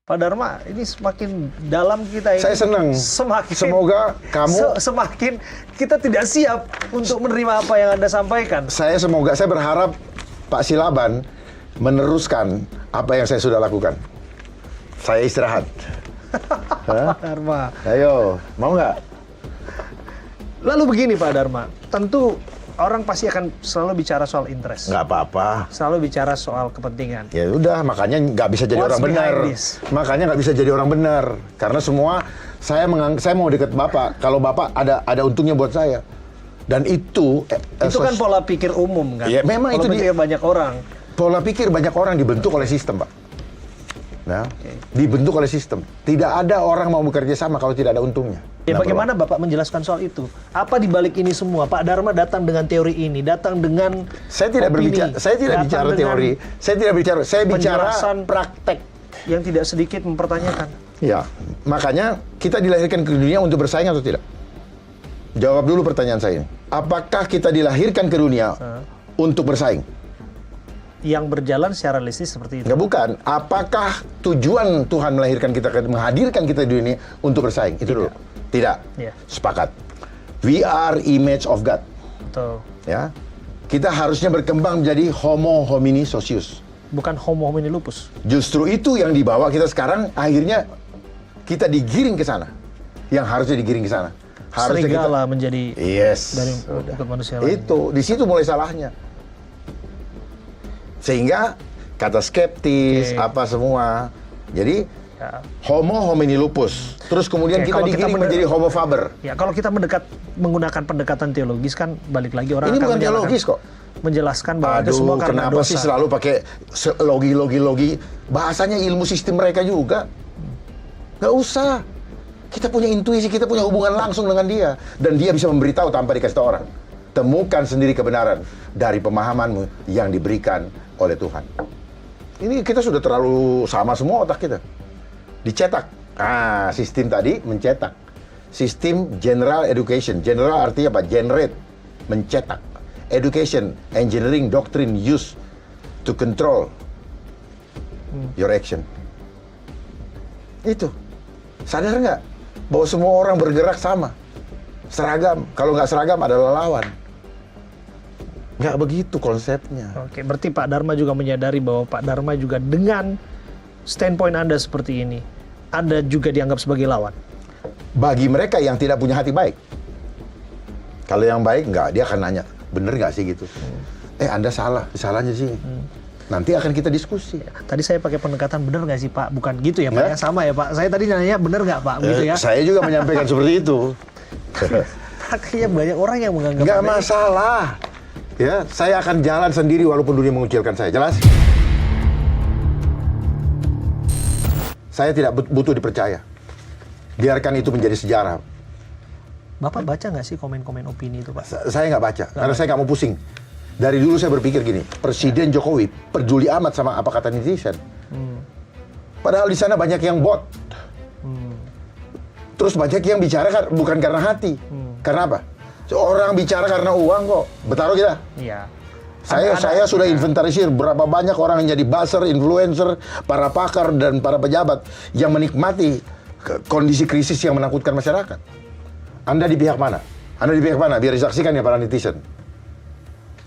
Pak Dharma, ini semakin dalam kita ini. Saya senang. Semoga kamu semakin kita tidak siap untuk menerima apa yang Anda sampaikan. Saya berharap Pak Silaban meneruskan apa yang saya sudah lakukan. Saya istirahat. Pak Dharma. Ayo, mau nggak? Lalu begini Pak Dharma, tentu orang pasti akan selalu bicara soal interest. Nggak apa-apa. Selalu bicara soal kepentingan. Ya udah, makanya nggak bisa jadi What's orang benar. Makanya nggak bisa jadi orang benar. Karena semua saya mau deket Bapak. Kalau Bapak ada untungnya buat saya. Dan itu kan pola pikir umum kan. Ya, memang pola itu pikir banyak orang. Pola pikir banyak orang dibentuk oleh sistem, Pak. Nah, dibentuk oleh sistem. Tidak ada orang mau bekerja sama kalau tidak ada untungnya. Ya, bagaimana Bapak menjelaskan soal itu? Apa di balik ini semua? Pak Dharma datang dengan teori ini, datang dengan saya tidak opini, bicara teori. Saya bicara praktek yang tidak sedikit mempertanyakan. Ya, makanya kita dilahirkan ke dunia untuk bersaing atau tidak? Jawab dulu pertanyaan saya ini. Apakah kita dilahirkan ke dunia untuk bersaing? Yang berjalan secara realistis seperti itu. Nggak, bukan. Apakah tujuan Tuhan menghadirkan kita di dunia untuk bersaing? Itu dulu. Tidak. Ya. Sepakat. We are image of God. Betul. Ya. Kita harusnya berkembang menjadi homo homini socius. Bukan homo homini lupus. Justru itu yang dibawa kita sekarang, akhirnya kita digiring ke sana. Yang harusnya digiring ke sana. Harusnya serigala menjadi dari ikut manusia lain. Itu, di situ mulai salahnya. Sehingga kata skeptis, apa semua. Jadi homo homini lupus. Terus kemudian kita digiring menjadi homo faber. Ya, kalau kita menggunakan pendekatan teologis kan balik lagi orang ini akan bukan teologis kok. Menjelaskan bahwa itu semua karena kenapa dosa. sih selalu pakai logi? Bahasanya ilmu sistem mereka juga. Nggak usah. Kita punya intuisi, kita punya hubungan langsung dengan dia. Dan dia bisa memberitahu tanpa dikasih tahu orang. Temukan sendiri kebenaran dari pemahamanmu yang diberikan oleh Tuhan. Ini kita sudah terlalu sama semua otak kita. Dicetak. Sistem tadi mencetak. Sistem general education. General artinya apa? Generate. Mencetak. Education, engineering, doctrine used to control your action. Itu. Sadar nggak? Bahwa semua orang bergerak sama. Seragam. Kalau nggak seragam adalah lawan. Nggak begitu konsepnya. Oke, berarti Pak Dharma juga menyadari bahwa Pak Dharma juga dengan standpoint Anda seperti ini, Anda juga dianggap sebagai lawan. Bagi mereka yang tidak punya hati baik. Kalau yang baik, nggak, dia akan nanya, bener nggak sih gitu? Anda salah, salahnya sih. Nanti akan kita diskusi. Tadi saya pakai pendekatan bener nggak sih Pak? Bukan gitu ya Pak, yang sama ya Pak. Saya tadi nanya bener nggak Pak? Gitu ya. Saya juga menyampaikan seperti itu. Akhirnya banyak orang yang menganggap nggak masalah. Ya, saya akan jalan sendiri walaupun dunia mengucilkan saya. Jelas? Saya tidak butuh dipercaya. Biarkan itu menjadi sejarah. Bapak baca nggak sih komen-komen opini itu Pak? Saya nggak baca, karena saya nggak mau pusing. Dari dulu saya berpikir gini, Presiden Jokowi peduli amat sama apa kata netizen. Padahal di sana banyak yang bot. Terus banyak yang bicara bukan karena hati. Karena apa? Orang bicara karena uang kok. Bertaruh kita. Iya. Saya sudah inventarisir berapa banyak orang yang jadi buzzer, influencer, para pakar dan para pejabat yang menikmati kondisi krisis yang menakutkan masyarakat. Anda di pihak mana? Anda di pihak mana? Biar disaksikan ya para netizen.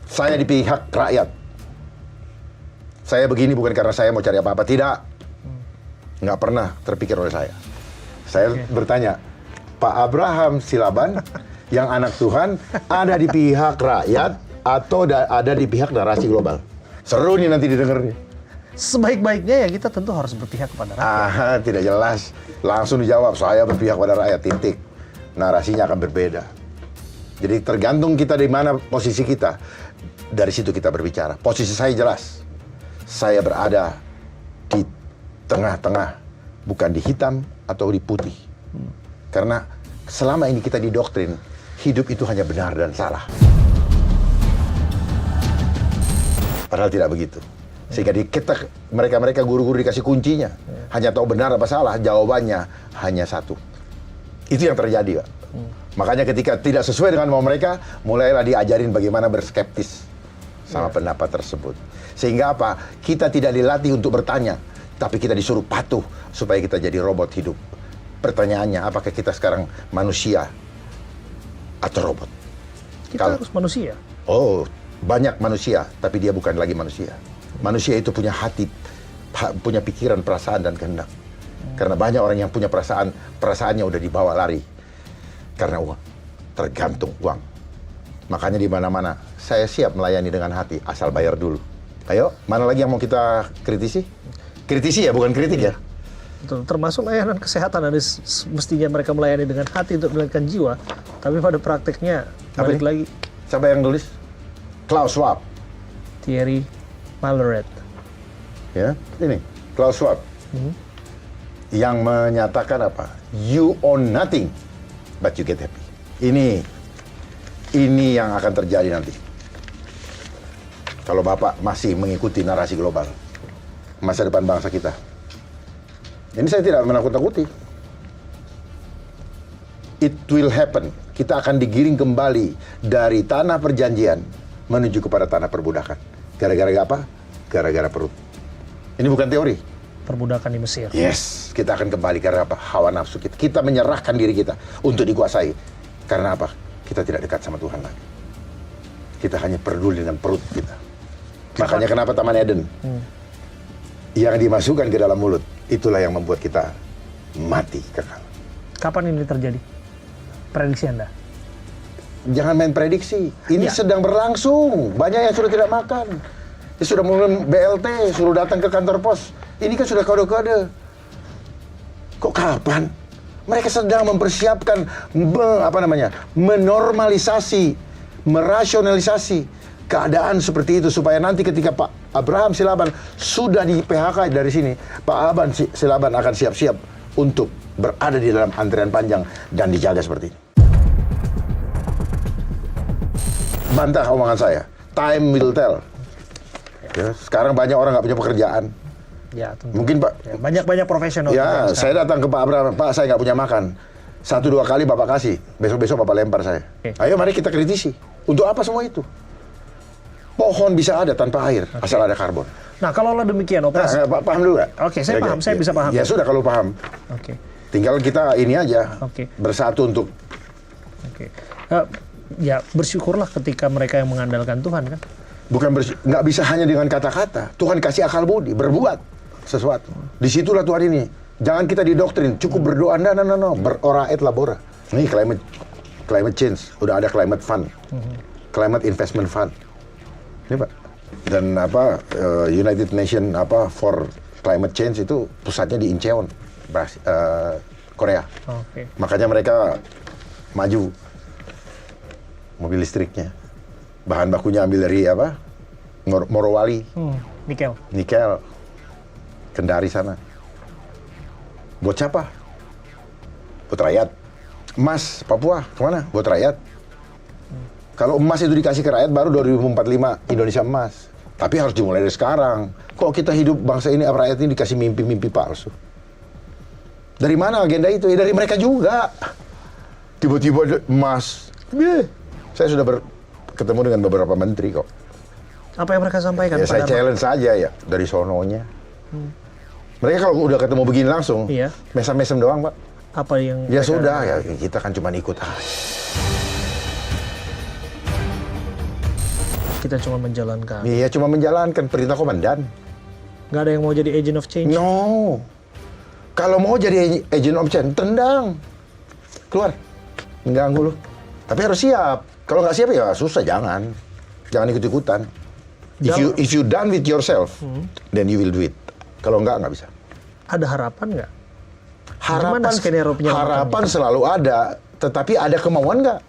Saya di pihak rakyat. Saya begini bukan karena saya mau cari apa-apa. Tidak. Nggak pernah terpikir oleh saya. Saya bertanya, Pak Abraham Silaban yang anak Tuhan ada di pihak rakyat atau ada di pihak narasi global? Seru nih nanti didengar nih. Sebaik-baiknya ya kita tentu harus berpihak kepada rakyat. Tidak jelas. Langsung dijawab, saya berpihak pada rakyat, titik. Narasinya akan berbeda. Jadi tergantung kita di mana posisi kita. Dari situ kita berbicara. Posisi saya jelas. Saya berada di tengah-tengah. Bukan di hitam atau di putih. Karena selama ini kita didoktrin, hidup itu hanya benar dan salah. Padahal tidak begitu. Sehingga mereka guru-guru dikasih kuncinya. Hanya tahu benar apa salah, jawabannya hanya satu. Itu yang terjadi, Pak. Makanya ketika tidak sesuai dengan mau mereka, mulailah diajarin bagaimana berskeptis sama pendapat tersebut. Sehingga apa? Kita tidak dilatih untuk bertanya. Tapi kita disuruh patuh supaya kita jadi robot hidup. Pertanyaannya, apakah kita sekarang manusia atau robot? Kita harus manusia. Oh, banyak manusia, tapi dia bukan lagi manusia. Manusia itu punya hati, punya pikiran, perasaan, dan kehendak. Karena banyak orang yang punya perasaan, perasaannya udah dibawa lari. Karena uang, tergantung uang. Makanya di mana-mana, saya siap melayani dengan hati, asal bayar dulu. Ayo, mana lagi yang mau kita kritisi? Kritisi ya, bukan kritik ya? Betul. Termasuk layanan kesehatan, ada mestinya mereka melayani dengan hati untuk menyelamatkan jiwa, tapi pada prakteknya balik lagi. Siapa yang nulis? Klaus Schwab. Thierry Malleret. Ya, ini Klaus Schwab. Yang menyatakan apa? You own nothing, but you get happy. Ini yang akan terjadi nanti. Kalau Bapak masih mengikuti narasi global, masa depan bangsa kita. Ini saya tidak menakut-nakuti. It will happen. Kita akan digiring kembali dari tanah perjanjian menuju kepada tanah perbudakan. Gara-gara apa? Gara-gara perut. Ini bukan teori. Perbudakan di Mesir. Yes, kita akan kembali karena apa? Hawa nafsu kita. Kita menyerahkan diri kita untuk dikuasai. Karena apa? Kita tidak dekat sama Tuhan lagi. Kita hanya peduli dengan perut kita. Makanya kenapa Taman Eden? Yang dimasukkan ke dalam mulut, itulah yang membuat kita mati kekal. Kapan ini terjadi? Prediksi Anda? Jangan main prediksi. Ini sedang berlangsung. Banyak yang sudah tidak makan. Dia sudah mulai BLT, suruh datang ke kantor pos. Ini kan sudah kode-kode. Kok kapan? Mereka sedang mempersiapkan menormalisasi, merasionalisasi keadaan seperti itu supaya nanti ketika Pak Abraham Silaban sudah di PHK dari sini, Pak Abraham Silaban akan siap-siap untuk berada di dalam antrian panjang dan dijaga seperti ini. Bantah omongan saya. Time will tell. Ya, sekarang banyak orang nggak punya pekerjaan. Ya, tentu. Mungkin Pak. Ya, banyak profesional. Ya, saya datang ke Pak Abraham, Pak saya nggak punya makan. 1-2 kali Bapak kasih, besok-besok Bapak lempar saya. Ayo mari kita kritisi. Untuk apa semua itu? Pohon bisa ada tanpa air, asal ada karbon. Nah, kalau demikian operasi. Pak paham dulu nggak? Oke, saya paham, saya bisa paham. Ya sudah kalau paham. Oke. Tinggal kita ini aja, Oke. bersatu untuk. Oke. Ya bersyukurlah ketika mereka yang mengandalkan Tuhan kan. Nggak bisa hanya dengan kata-kata. Tuhan kasih akal budi, berbuat sesuatu. Disitulah Tuhan ini. Jangan kita didoktrin, cukup berdoa, no. Berora et labora. Ini climate change, udah ada climate fund, climate investment fund. Ini Pak. Dan United Nation for climate change itu pusatnya di Incheon, Korea. Oke. Makanya mereka maju mobil listriknya. Bahan bakunya ambil dari Morowali, nikel, Kendari sana. Buat siapa? Buat rakyat. Emas, Papua, kemana? Buat rakyat. Kalau emas itu dikasih ke rakyat, baru 2045 Indonesia emas. Tapi harus dimulai dari sekarang. Kok kita hidup bangsa ini, rakyat ini dikasih mimpi-mimpi palsu? Dari mana agenda itu? Ya dari mereka juga. Tiba-tiba emas. Saya sudah ketemu dengan beberapa menteri kok. Apa yang mereka sampaikan? Ya, saya challenge saja ya, dari sononya. Mereka kalau udah ketemu begini langsung, mesem-mesem doang, Pak. Apa yang... Ya sudah, ya kita kan cuma ikut aja. Kita cuma menjalankan. Iya, cuma menjalankan perintah komandan. Nggak ada yang mau jadi agent of change? No. Kalau mau jadi agent of change, tendang. Keluar. Mengganggu lu. Tapi harus siap. Kalau nggak siap ya susah, jangan. Jangan ikut-ikutan. If you done with yourself, then you will do it. Kalau nggak bisa. Ada harapan nggak? Harapan selalu ada, tetapi ada kemauan nggak?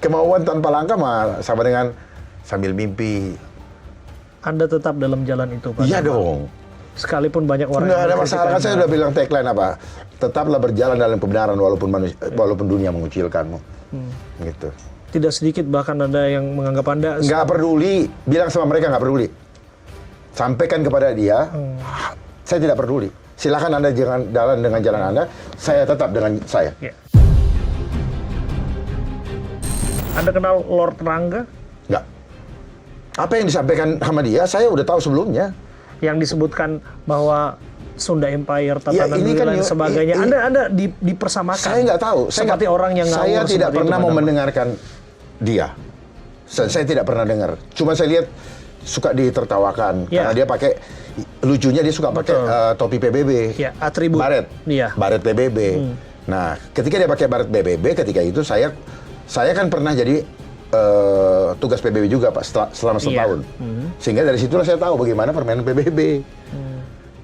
Kemauan tanpa langkah mah sama dengan sambil mimpi. Anda tetap dalam jalan itu, Pak? Iya dong. Sekalipun banyak orang nggak ada masalah. Kan saya udah bilang tagline apa? Tetaplah berjalan dalam kebenaran walaupun dunia mengucilkanmu. Gitu. Tidak sedikit bahkan ada yang menganggap Anda... Nggak peduli. Bilang sama mereka nggak peduli. Sampaikan kepada dia, saya tidak peduli. Silakan Anda jangan jalan dengan jalan Anda, saya tetap dengan saya. Ya. Anda kenal Lord Rangga? Nggak. Apa yang disampaikan sama dia, saya udah tahu sebelumnya. yang disebutkan bahwa Sunda Empire, Ya, tatanan ini dulu kan dan sebagainya. Anda dipersamakan. Saya nggak tahu. Seperti orang yang ngawur saya tidak seperti pernah itu, mau Pak Dharma. mendengarkan dia. Saya tidak pernah dengar. Cuma saya lihat suka ditertawakan Ya. karena dia pakai, lucunya dia suka pakai topi PBB. Ya, atribut. Baret. Iya. Baret PBB. Nah, ketika dia pakai baret PBB, ketika itu saya kan pernah jadi tugas PBB juga Pak selama setahun. Sehingga dari situlah saya tahu bagaimana permainan PBB.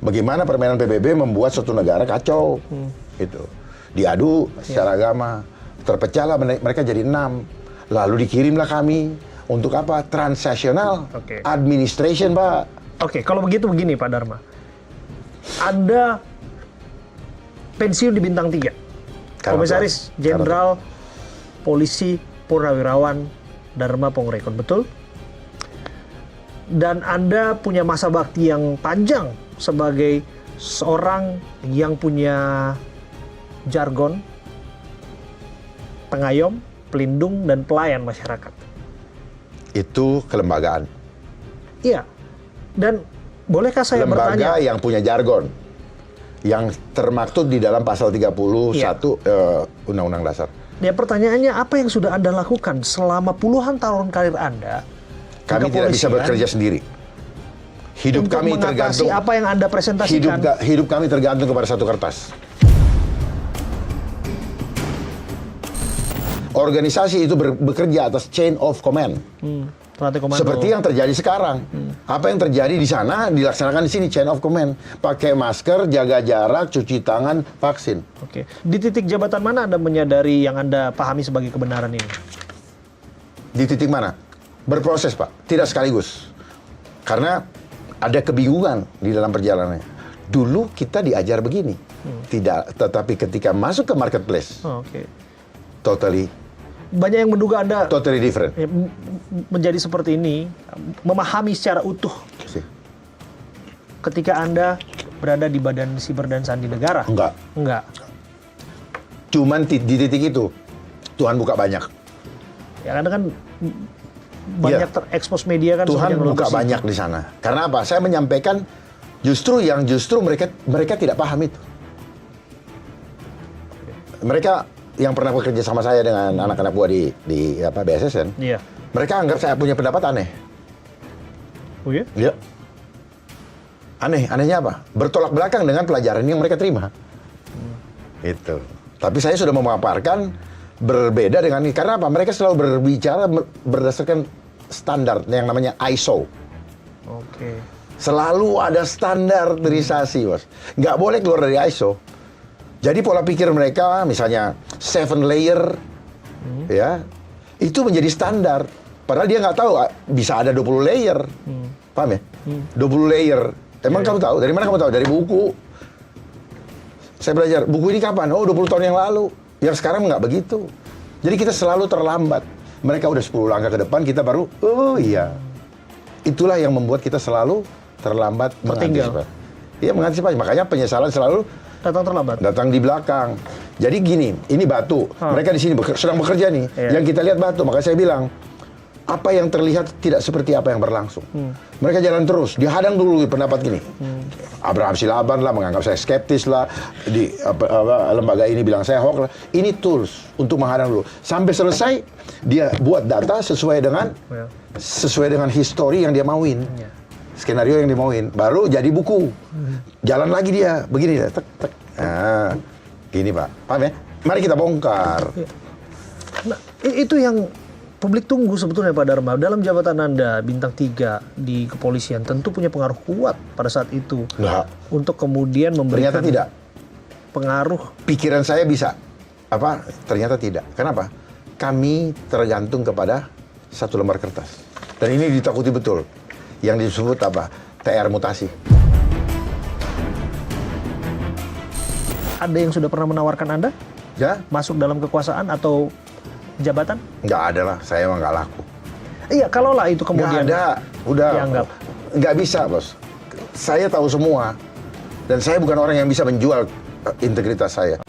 Bagaimana permainan PBB membuat suatu negara kacau. Itu. Diadu secara agama. Terpecahlah mereka jadi 6. Lalu dikirimlah kami untuk apa? Transnational Oke. Administration, Pak. Oke, kalau begitu begini Pak Dharma. Anda pensiun di Bintang 3. Karena Komisaris apa? Jenderal Polisi Purnawirawan Dharma Pongrekon, betul? Dan Anda punya masa bakti yang panjang sebagai seorang yang punya jargon, pengayom, pelindung, dan pelayan masyarakat. Itu kelembagaan. Iya. Dan bolehkah saya Lembaga bertanya? yang punya jargon. Yang termaktub di dalam pasal 31 Undang-Undang Dasar. Ya, pertanyaannya apa yang sudah Anda lakukan selama puluhan tahun karir Anda? di Kami tidak bisa kepolisian bekerja sendiri. Hidup untuk kami mengatasi tergantung apa yang Anda presentasikan. hidup kami tergantung kepada satu kertas. Organisasi itu bekerja atas chain of command. Rantai komando. Seperti yang terjadi sekarang. Apa yang terjadi di sana dilaksanakan di sini, chain of command. Pakai masker, jaga jarak, cuci tangan, vaksin. Oke. Di titik jabatan mana Anda menyadari yang Anda pahami sebagai kebenaran ini? Di titik mana? Berproses, Pak. Tidak sekaligus. Karena ada kebingungan di dalam perjalanannya. Dulu kita diajar begini. Tidak, tetapi ketika masuk ke marketplace, Oke. totally Banyak yang menduga Anda different. ya, menjadi seperti ini, memahami secara utuh Sih. ketika Anda berada di Badan Siber dan Sandi Negara. Enggak. Enggak. Cuman di titik itu, Tuhan buka banyak. Ya, Anda kan banyak Iya. terekspos media kan. Tuhan seperti yang buka Anda banyak di sana. Karena apa? Saya menyampaikan justru mereka tidak paham itu. Mereka yang pernah bekerja sama saya dengan anak-anak buah di BSSN, Iya. mereka anggap saya punya pendapat aneh. Oh ya? Iya. Anehnya apa? Bertolak belakang dengan pelajaran yang mereka terima. Itu. Tapi saya sudah memaparkan berbeda dengan ini. Karena apa? Mereka selalu berbicara berdasarkan standar yang namanya ISO. Oke. Selalu ada standarisasi, Bos. Nggak boleh keluar dari ISO. Jadi pola pikir mereka, misalnya 7 layer, ya, itu menjadi standar. Padahal dia nggak tahu bisa ada 20 layer. Paham ya? 20 layer. Emang kamu tahu? Dari mana kamu tahu? Dari buku. Saya belajar, buku ini kapan? Oh, 20 tahun yang lalu. Yang sekarang nggak begitu. Jadi kita selalu terlambat. Mereka udah 10 langkah ke depan, kita baru, oh iya. Itulah yang membuat kita selalu terlambat mengantisipasi. Iya, mengantisipasi. Makanya penyesalan selalu Datang terlambat. datang di belakang. Jadi gini, ini batu. Mereka di sini sedang bekerja nih. Iya. Yang kita lihat batu. Makanya saya bilang, apa yang terlihat tidak seperti apa yang berlangsung. Mereka jalan terus. Dihadang dulu pendapat gini. Abraham Silaban lah menganggap saya skeptis lah. Di lembaga ini bilang saya hoax lah. Ini tools untuk menghadang dulu. Sampai selesai dia buat data sesuai dengan histori yang dia mauin. Skenario yang dimauin, baru jadi buku. Jalan lagi dia, begini dia, tek, tek. Nah, gini Pak, paham ya? Mari kita bongkar. Nah, itu yang publik tunggu sebetulnya Pak Dharma. Dalam jabatan Anda, bintang 3 di kepolisian, tentu punya pengaruh kuat pada saat itu. Enggak, Untuk kemudian memberikan ternyata tidak. pengaruh. Pikiran saya bisa. Apa? Ternyata tidak. Kenapa? Kami tergantung kepada satu lembar kertas. Dan ini ditakuti betul. Yang disebut apa? TR mutasi. Ada yang sudah pernah menawarkan Anda Ya? masuk dalam kekuasaan atau jabatan? Nggak ada lah, saya emang nggak laku. Iya, kalaulah itu kemudian Nggak ada, udah. dianggap. Nggak bisa, Bos. Saya tahu semua. Dan saya bukan orang yang bisa menjual integritas saya.